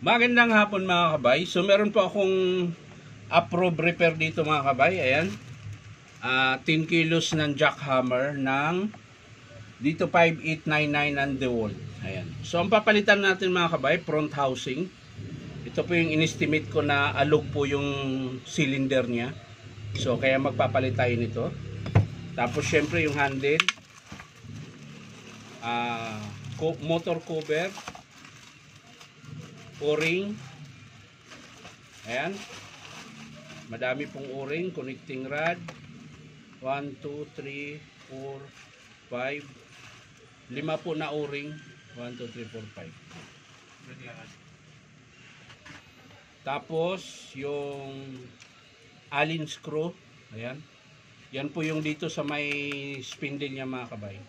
Magandang hapon mga kabay. So meron po akong approved repair dito mga kabay. Ayan. 10 kilos ng jackhammer ng dito 5899 ang DeWalt. Ayan. So ang papalitan natin mga kabay, front housing. Ito po yung inestimate ko na alog po yung cylinder niya. So kaya magpapalit tayo nito. Tapos syempre yung handle, motor cover, o-ring. Ayan. Madami pong o-ring, connecting rod. 1, 2, 3, 4, 5. 5 po na o-ring. 1, 2, 3, 4, 5. Tapos yung Allen screw. Ayan. Yan po yung dito sa may spindle niya mga kabay.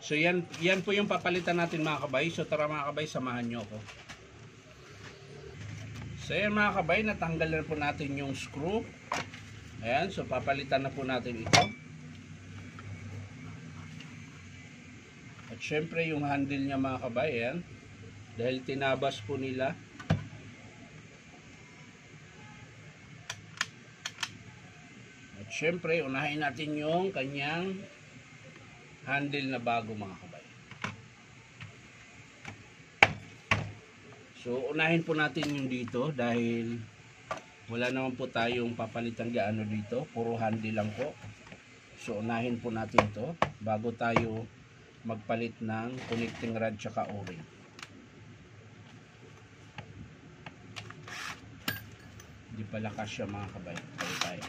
So yan po yung papalitan natin mga kabay. So tara mga kabay, samahan nyo ako. So yan mga kabay, natanggal na po natin yung screw. Ayan, so papalitan na po natin ito. At syempre yung handle niya mga kabay, ayan. Dahil tinabas po nila. At syempre, unahin natin yung kanyang handle na bago mga kabay. So unahin po natin yung dito dahil wala naman po tayong papalitan gaano dito, puro handle lang po. So unahin po natin ito bago tayo magpalit ng connecting rod tsaka o-ring. Hindi pala kasya mga kabay. Tayo.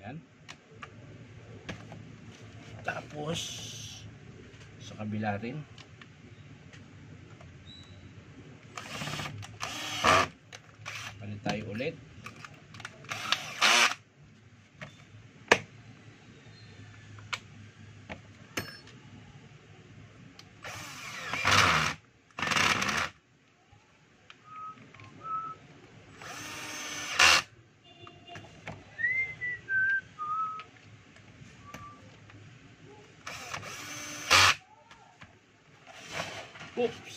Yan. Tapos sa kabila rin. Palit tayo ulit. Oops.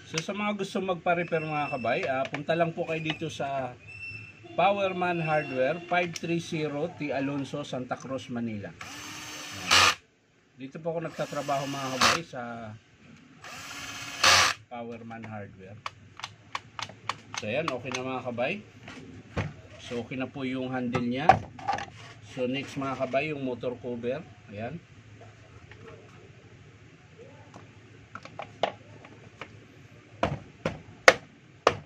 So sa mga gusto magpa-repair mga kabay, punta lang po kayo dito sa Powerman Hardware, 530 T. Alonso, Santa Cruz, Manila. Dito po ako nagtatrabaho mga kabay sa Powerman Hardware. So ayan, okay na mga kabay. So okay na po yung handle niya. So next mga kabay, yung motor cover. Ayan.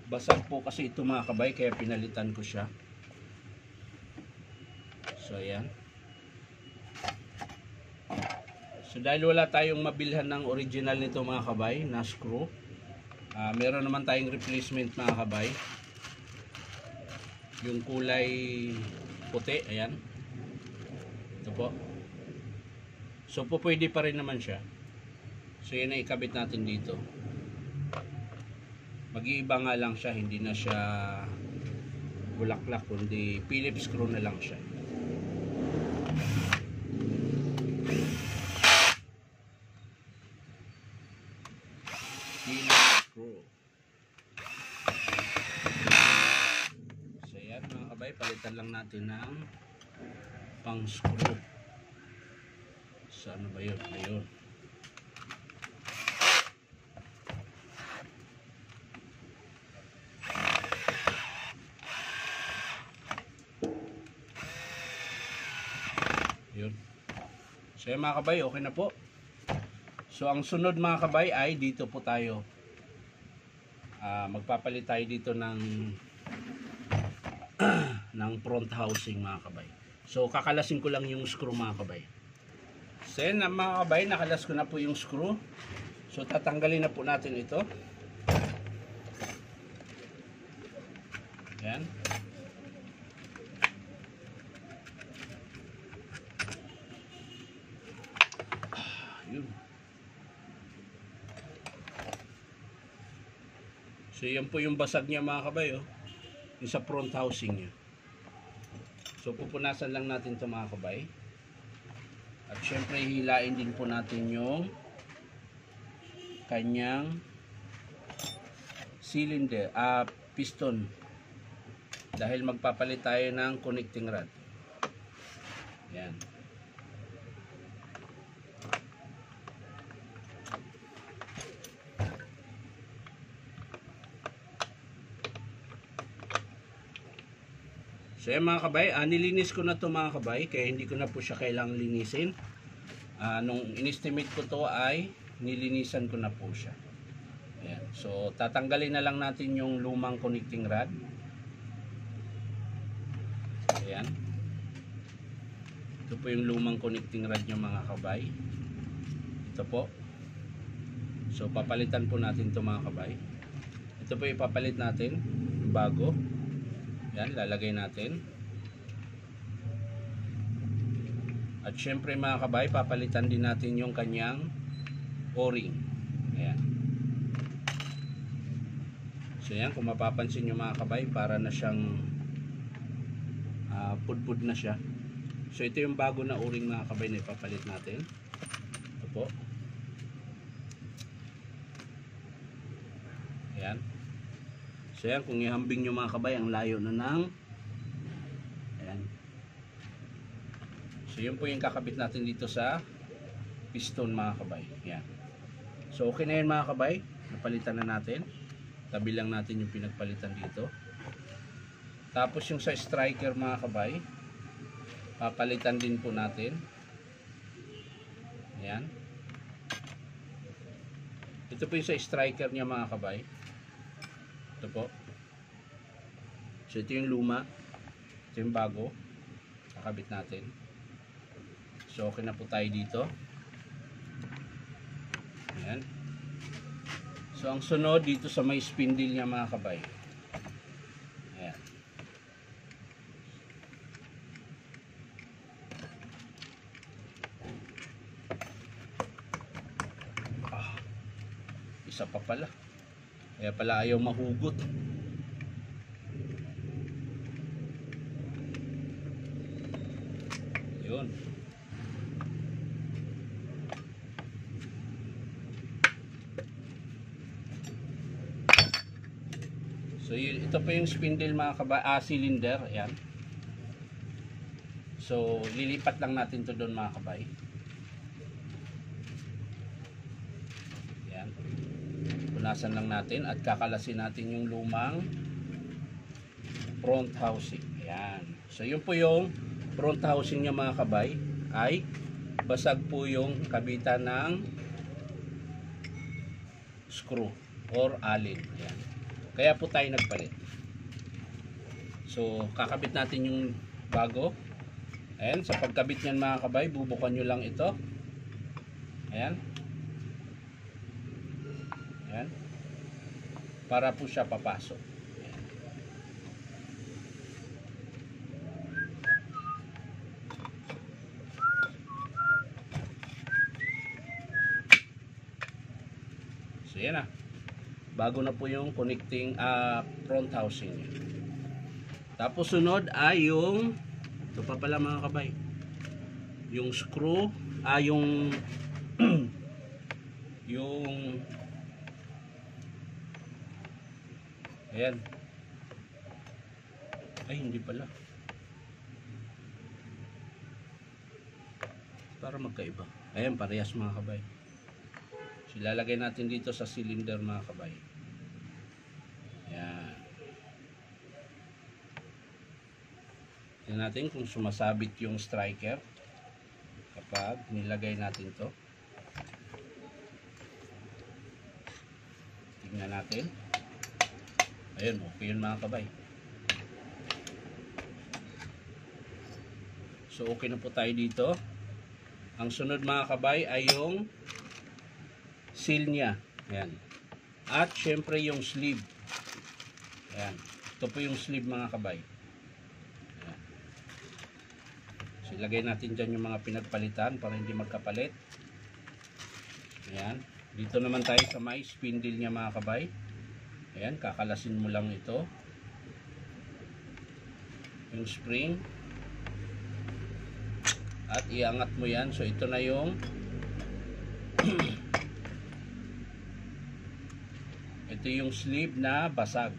Basag po kasi ito mga kabay, kaya pinalitan ko siya. So ayan. So dahil wala tayong mabilhan ng original nito mga kabay na screw, meron naman tayong replacement mga kabay. Yung kulay puti, ayan. Ito po. So po pwede pa rin naman siya. So yan na ikabit natin dito. Mag-iiba nga lang siya, hindi na siya bulaklak, kundi Phillips screw na lang siya. Phillips screw. So yan mga kabay, palitan lang natin ng pang screw. So ano ba yun? Ayun. Yun. So yan mga kabay, okay na po. So ang sunod mga kabay ay dito po tayo. Magpapalit tayo dito ng ng front housing mga kabay. So kakalasin ko lang yung screw mga kabay. So yan mga kabay, nakalas ko na po yung screw. So tatanggalin na po natin ito. Yan. Yun. So yan po yung basag niya mga kabay, oh. Yung sa front housing niya. So So pupunasan lang natin ito mga kabay. At syempre hilain din po natin yung kanyang cylinder, piston. Dahil magpapalit tayo ng connecting rod. Yan. So yan mga kabay, nilinis ko na to mga kabay, kaya hindi ko na po siya kailangang linisin. Nung in-estimate ko to ay nilinisan ko na po siya. Ayan. So tatanggalin na lang natin yung lumang connecting rod. Ayan. Ito po yung lumang connecting rod nyo mga kabay. Ito po. So papalitan po natin to mga kabay. Ito po ipapalit natin bago. Yan, lalagay natin. At syempre mga kabay, papalitan din natin yung kanyang o-ring. Ayan. So yan, kung mapapansin nyo mga kabay, para na siyang pudpud na siya. So ito yung bago na o-ring mga kabay na ipapalit natin. Ito po. Ayan. So yan, kung ihambing nyo mga kabay, ang layo na ng ayan. So yun po yung kakabit natin dito sa piston mga kabay. Ayan. So okay na yun mga kabay, napalitan na natin. Tabi lang natin yung pinagpalitan dito. Tapos yung sa striker mga kabay, papalitan din po natin. Ayan. Ito po yung sa striker niya mga kabay. Ito po. So ito yung luma. Ito yung bago. Kakabit natin. So okay na po tayo dito. Ayan. So ang sunod dito sa may spindle niya mga kabay. Ayan. Isa pa pala. Kaya pala ayaw mahugot. Yun. So ito po yung spindle mga kabay, cylinder. Ayan. So lilipat lang natin to doon mga kabay. Ayan. Punasan lang natin at kakalasin natin yung lumang front housing. Ayan. So yun po yung front housing niya mga kabay, ay basag po yung kabitan ng screw or alin. Ayan. Kaya po tayo nagpalit. So kakabit natin yung bago. Ayan. Sa pagkabit niyan mga kabay, bubukan nyo lang ito. Ayan. Ayan. Para po siya papasok. Ayan. So yan na. Bago na po yung connecting front housing niya. Tapos sunod ay yung ito pa pala mga kabay. Yung screw, yung yung ayan. Ay, hindi pala. Para magkaiba. Ayan, parehas mga kabay. So, ilalagay natin dito sa cylinder mga kabay. Ayan. Tingnan natin kung sumasabit yung striker kapag nilagay natin to. Tingnan natin. Ayun, okay yun mga kabay. So okay na po tayo dito. Ang sunod mga kabay ay yung seal niya. Ayan. At syempre yung sleeve. Ayan. Ito po yung sleeve mga kabay. Ayan. So ilagay natin dyan yung mga pinagpalitan para hindi magkapalit. Ayan. Dito naman tayo sa may spindle niya mga kabay. Ayan, kakalasin mo lang ito. Yung spring. at iangat mo yan. So ito na yung ito yung sleeve na basag.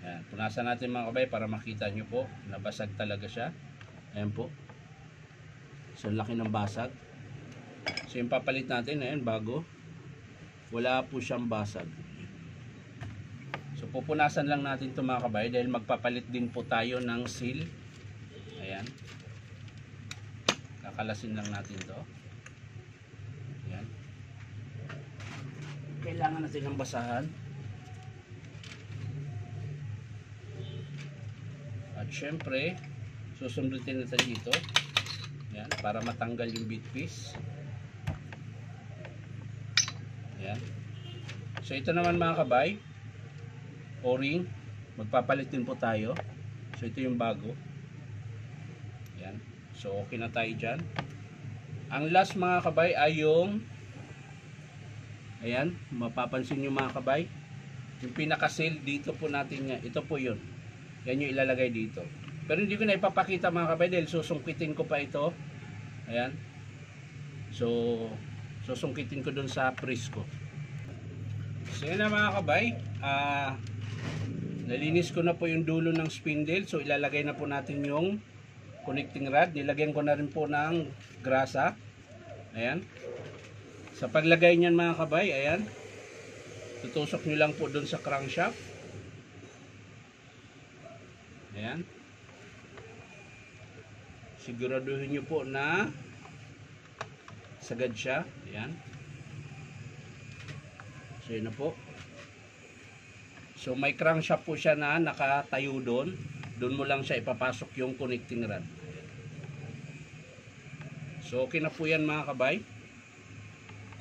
Ayan, punasan natin mga kabay para makita nyo po na basag talaga siya. Ayan po. So laki ng basag. So yung papalit natin, ayan, bago. Wala po siyang basag. So pupunasan lang natin ito mga kabay dahil magpapalit din po tayo ng seal. Ayan. Kakalasin lang natin to. Ayan. Kailangan natin ng basahan. At syempre, susundutin natin dito. Ayan, para matanggal yung bit piece. Ayan. So ito naman mga kabay, O-ring, magpapalit din po tayo. So ito yung bago. Ayan. So okay na tayo dyan. Ang last mga kabay ay yung, ayan, mapapansin nyo mga kabay, yung pinaka-seal dito po natin nga. Ito po yun. Yan yung ilalagay dito. Pero hindi ko na ipapakita mga kabay dahil susungkitin ko pa ito. Ayan. So susungkitin ko dun sa press ko. So yun na mga kabay. Nalinis ko na po yung dulo ng spindle. So ilalagay na po natin yung connecting rod. Nilagyan ko na rin po ng grasa. Ayan. Sa paglagay niyan mga kabay, ayan, tutusok nyo lang po dun sa crankshaft. Ayan. Siguraduhin nyo po na sagad siya. Ayan. So yun na po. So may crankshaft po siya na nakatayo doon. Doon mo lang siya ipapasok yung connecting rod. So okay na po yan mga kabay.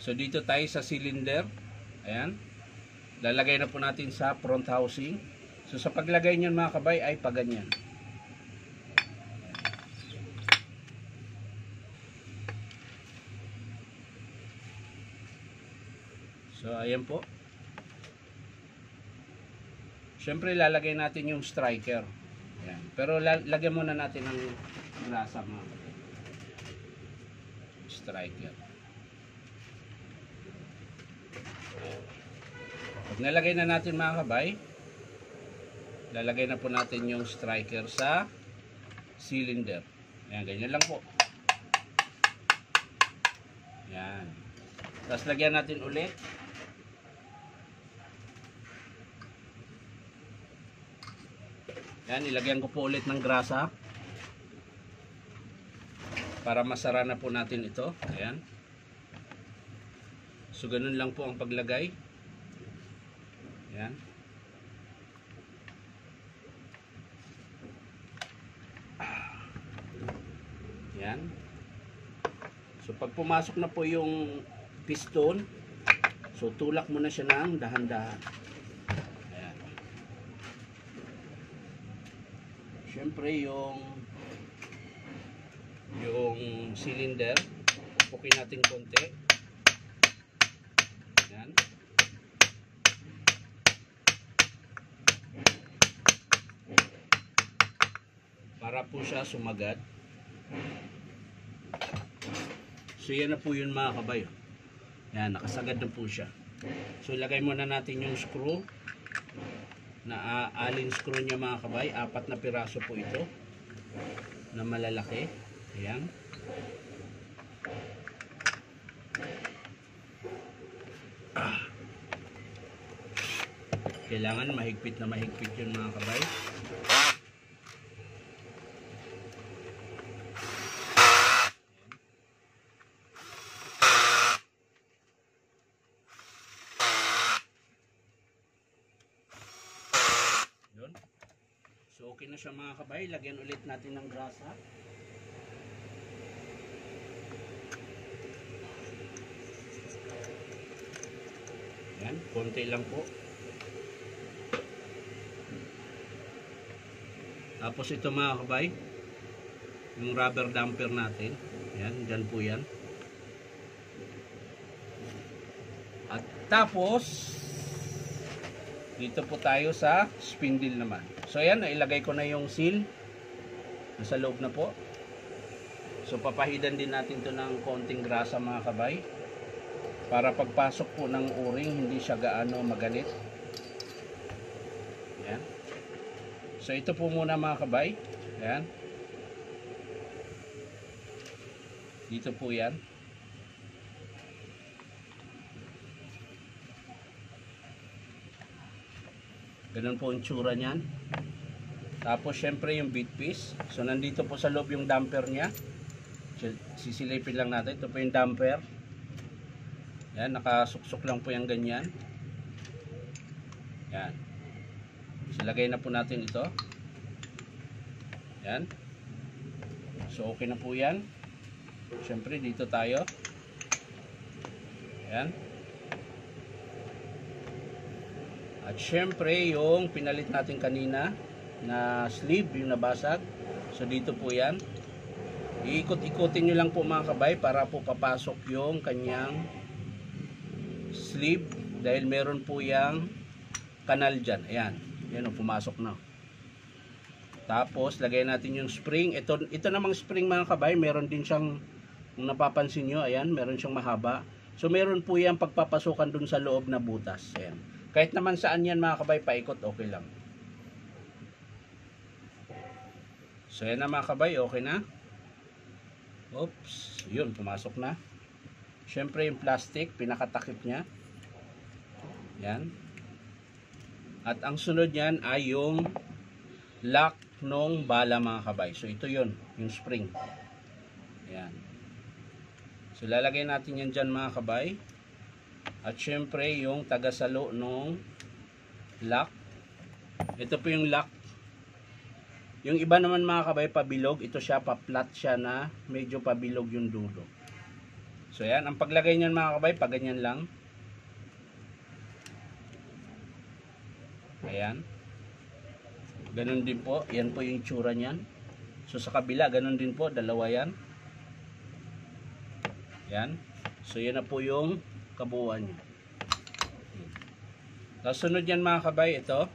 So dito tayo sa cylinder. Ayan. Lalagay na po natin sa front housing. So sa paglagay niyan mga kabay ay paganyan. So ayan po. Siyempre lalagay natin yung striker. Ayan. Pero lagyan muna natin ng grasa mga kabay. Striker. Pag nalagay na natin mga kabay, lalagay na po natin yung striker sa cylinder. Ayan, ganyan lang po. Ayan. Tapos lagyan natin ulit. Ayan, ilagyan ko po ulit ng grasa para masara na po natin ito. Ayan. So ganun lang po ang paglagay. Ayan. Ayan. So pag pumasok na po yung piston, so tulak mo na siya ng dahan-dahan. Ayan. Siyempre yung cylinder, pupukin natin konti. Ayan. Para po siya sumagad. So yan na po yun mga kabay. Yan, nakasagad na po siya. So ilagay muna natin yung screw. Na alin screw niya mga kabay. 4 na piraso po ito. Na malalaki. Ayan. Kailangan mahigpit na mahigpit yun mga kabay. So okay na siya mga kabay. Lagyan ulit natin ng grasa. Yan, konti lang po. Tapos ito mga kabay, yung rubber damper natin. Yan, dyan po yan. At tapos dito po tayo sa spindle naman. So ayan, nailagay ko na yung seal. Nasa loob na po. So papahidan din natin to ng konting grasa mga kabay, para pagpasok po ng o-ring hindi siya gaano maganit. Ayan. So ito po muna mga kabay. Ayan. Dito po yan. Ganun po ang tsura niyan. Tapos syempre yung bead piece. So nandito po sa loob yung damper niya. Sisilipin lang natin. Ito po yung damper. Yan, nakasuksok lang po yung ganyan. Yan. Silagay na po natin ito. Yan. So okay na po yan. Syempre dito tayo. Yan. At syempre yung pinalit natin kanina na sleeve, yung nabasag. So dito po yan. Iikot-ikutin nyo lang po mga kabay para po papasok yung kanyang sleeve. Dahil meron po yung kanal dyan. Ayan. Yan o, pumasok na. Tapos lagay natin yung spring. Ito namang spring mga kabay, meron din siyang, kung napapansin nyo, ayan, meron siyang mahaba. So meron po yan pagpapasukan dun sa loob na butas. Ayan. Kahit naman saan yan mga kabay, paikot, okay lang. So yan na mga kabay, okay na. Oops, yun, pumasok na. Syempre yung plastic, pinakatakip niya. Yan. At ang sunod yan ay yung lock nung bala mga kabay. So ito yun, yung spring. Yan. So lalagay natin yan dyan mga kabay. At syempre yung tagasalo nung lock. Ito po yung lock. Yung iba naman mga kabay pabilog. Ito siya pa-flat siya na medyo pabilog yung dulo. So yan. Ang paglagay niyan mga kabay paganyan lang. Ayan. Ganun din po. Yan po yung tsura niyan. So sa kabila ganun din po. Dalawa yan. Yan. So yan na po yung kabuuan niya. Tapos sunod yan mga kabay, ito.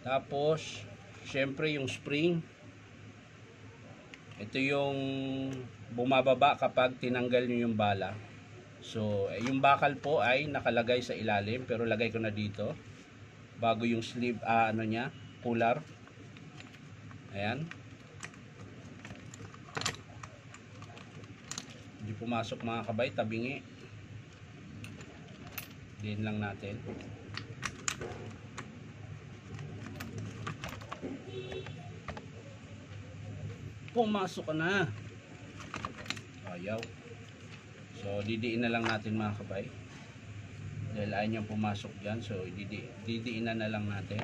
Tapos syempre yung spring. Ito yung bumababa kapag tinanggal nyo yung bala. So yung bakal po ay nakalagay sa ilalim, pero lagay ko na dito bago yung sleeve, ano nya, puller. Ayan. Hindi pumasok mga kabay, tabingi. Din lang natin. Pumasok ka na. Ayaw. So didiin na lang natin mga kabay. Dahil ayaw niyang pumasok dyan. So didiin na lang natin.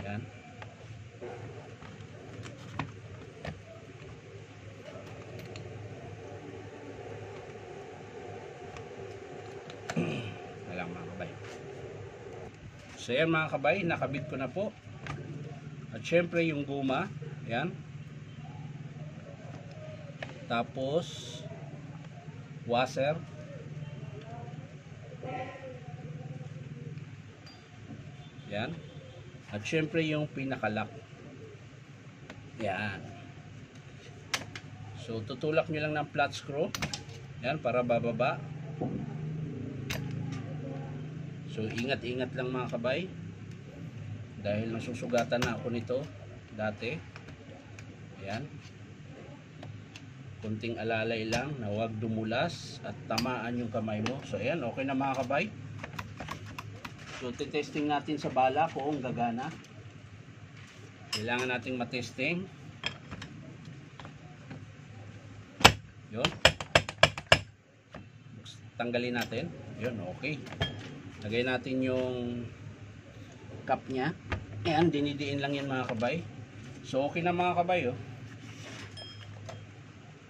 Yan. Alang mga kabay. So yan mga kabay, nakabit ko na po. At syempre yung guma, yan. Tapos washer. Yan. At syempre yung pinakalock. Yan. So tutulak nyo lang ng flat screw. Yan, para bababa. So ingat-ingat lang mga kabay. Dahil nasusugatan na ako nito dati. Ayan. Kunting alalay lang na huwag dumulas at tamaan yung kamay mo. So ayan, okay na mga kabay. So titesting natin sa bala kung gagana. Kailangan nating matesting. Yun. Tanggalin natin. Yun, okay. Lagay natin yung cup nya. Ayan, dinidiin lang yan mga kabay. So okay na mga kabay, oh.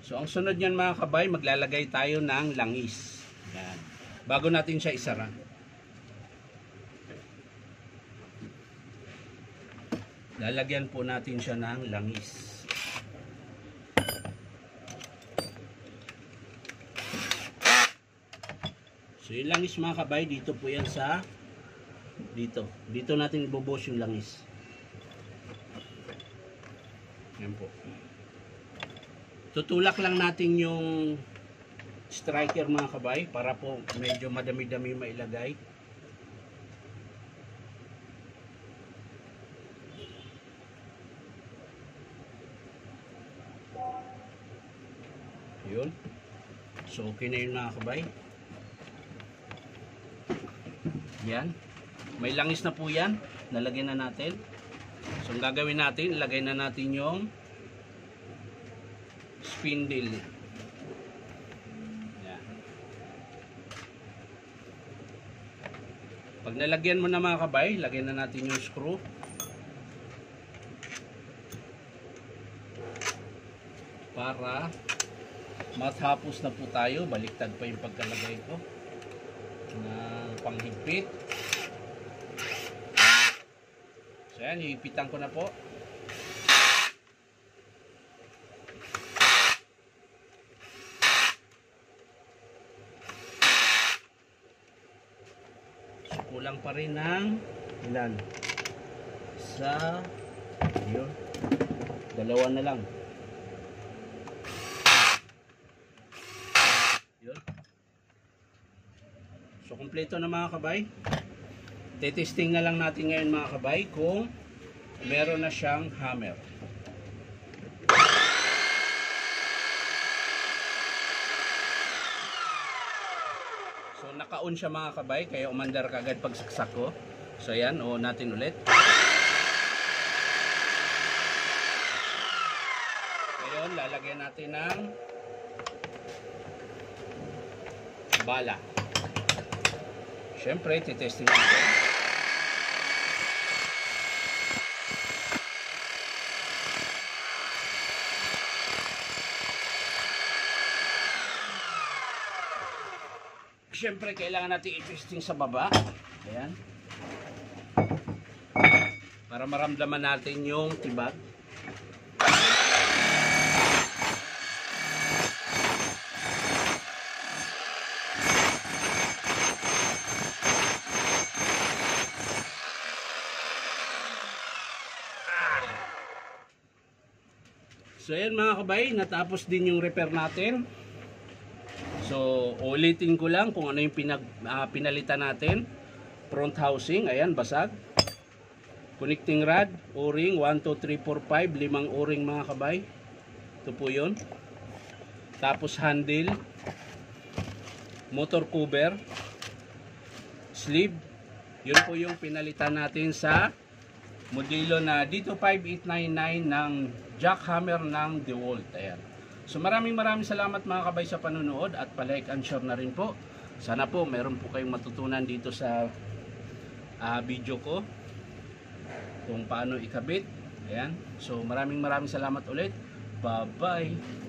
So ang sunod niyan mga kabay, maglalagay tayo ng langis. Ayan. Bago natin siya isara. Lalagyan po natin siya ng langis. So yung langis mga kabay, dito po yan sa Dito natin ibubuhos yung langis. Yan po. Tutulak lang natin yung striker mga kabay para po medyo madami-dami mailagay. Yun. So okay na yun mga kabay. Yan. May langis na po yan. Nalagyan na natin. So ang gagawin natin, ilagay na natin yung spindle. Yan. Pag nalagyan mo na mga kabay, lagyan na natin yung screw. Para matapos na po tayo. Baliktad pa yung pagkalagay ko na panghigpit. So yan, hihipitan ko na po. So kulang pa rin ng ilan? Sa yun, dalawa na lang. Yun. So kumpleto na mga kabay. Testing na lang natin ngayon mga kabay kung meron na siyang hammer. So naka-on siya mga kabay, kaya umandar kagad pagsaksak ko. So ayan, on natin ulit. Ngayon lalagyan natin ng bala. Siyempre, titesting natin. Siyempre, kailangan natin i-testing sa baba. Ayan. Para maramdaman natin yung tibag. So ayan mga kabay, natapos din yung repair natin. So ulitin ko lang kung ano yung pinalitan natin. Front housing, ayan, basag. Connecting rod, o-ring, 1, 2, 3, 4, 5, 5 o-ring mga kabay. Ito po yun. Tapos handle, motor cover, sleeve. Yun po yung pinalitan natin sa modelo na dito 5899 ng jackhammer ng DeWalt. Ayan. So maraming salamat mga kabay sa panunood at palike and share na rin po. Sana po meron po kayong matutunan dito sa video ko kung paano ikabit. Ayan. So maraming salamat ulit. Bye bye.